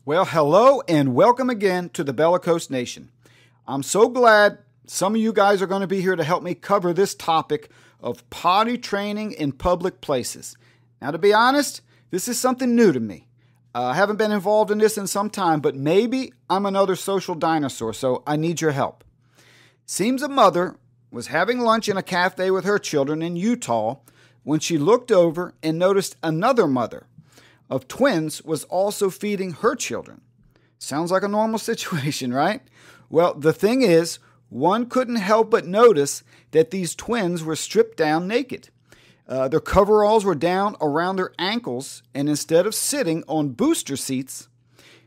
Well, hello and welcome again to the Bellicose Nation. I'm so glad some of you guys are going to be here to help me cover this topic of potty training in public places. Now, to be honest, this is something new to me. I haven't been involved in this in some time, but maybe I'm another social dinosaur, so I need your help. Seems a mother was having lunch in a cafe with her children in Utah when she looked over and noticed another mother of twins was also feeding her children. Sounds like a normal situation, right? Well, the thing is, one couldn't help but notice that these twins were stripped down naked. Their coveralls were down around their ankles, and instead of sitting on booster seats,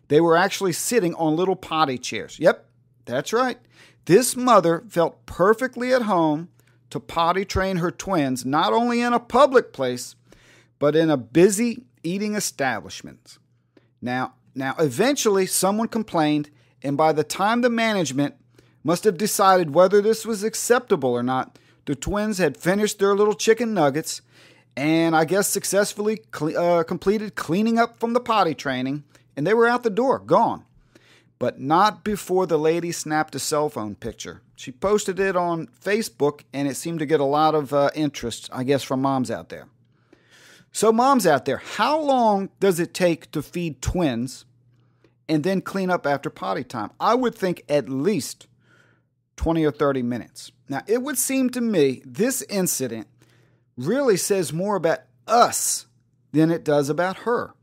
they were actually sitting on little potty chairs. Yep, that's right. This mother felt perfectly at home to potty train her twins, not only in a public place, but in a busy eating establishment. Now, eventually someone complained, and by the time the management must have decided whether this was acceptable or not, the twins had finished their little chicken nuggets and I guess successfully completed cleaning up from the potty training, and they were out the door, gone. But not before the lady snapped a cell phone picture. She posted it on Facebook, and it seemed to get a lot of interest, I guess, from moms out there. So moms out there, how long does it take to feed twins and then clean up after potty time? I would think at least 20 or 30 minutes. Now, it would seem to me this incident really says more about us than it does about her.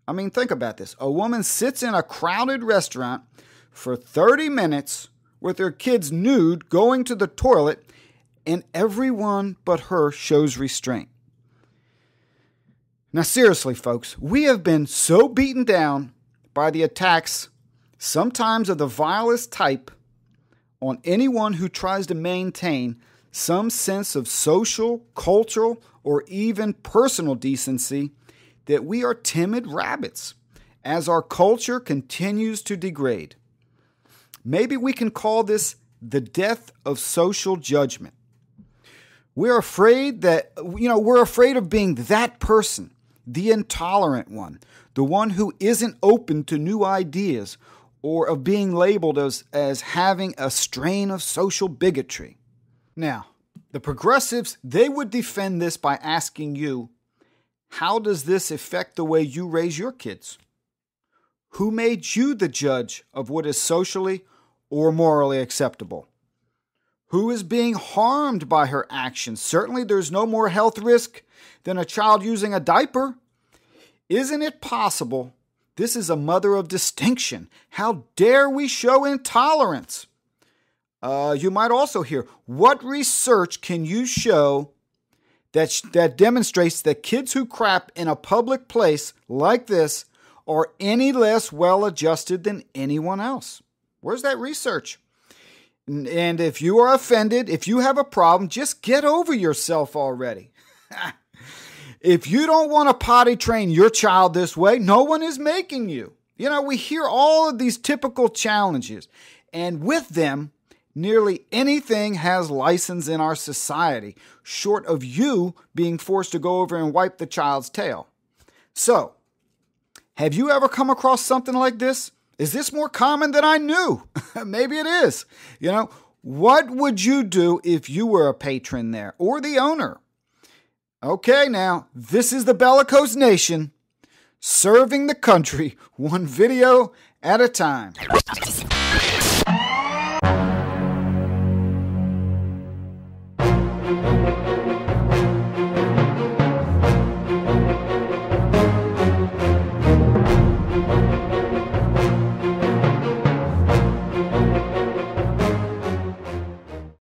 I mean, think about this. A woman sits in a crowded restaurant for 30 minutes with her kids nude going to the toilet, and everyone but her shows restraint. Now, seriously, folks, we have been so beaten down by the attacks, sometimes of the vilest type, on anyone who tries to maintain some sense of social, cultural, or even personal decency that we are timid rabbits as our culture continues to degrade. Maybe we can call this the death of social judgment. We're afraid of being that person, the intolerant one, the one who isn't open to new ideas, or of being labeled as having a strain of social bigotry. Now, the progressives, they would defend this by asking you, how does this affect the way you raise your kids? Who made you the judge of what is socially or morally acceptable? Who is being harmed by her actions? Certainly there's no more health risk than a child using a diaper. Isn't it possible this is a mother of distinction? How dare we show intolerance? You might also hear, what research can you show that demonstrates that kids who crap in a public place like this are any less well-adjusted than anyone else? Where's that research? And if you are offended, if you have a problem, just get over yourself already. If you don't want to potty train your child this way, no one is making you. You know, we hear all of these typical challenges, and with them, nearly anything has license in our society, short of you being forced to go over and wipe the child's tail. So, have you ever come across something like this? Is this more common than I knew? Maybe it is. You know, what would you do if you were a patron there or the owner? Okay, now, this is the Bellicose Nation, serving the country one video at a time.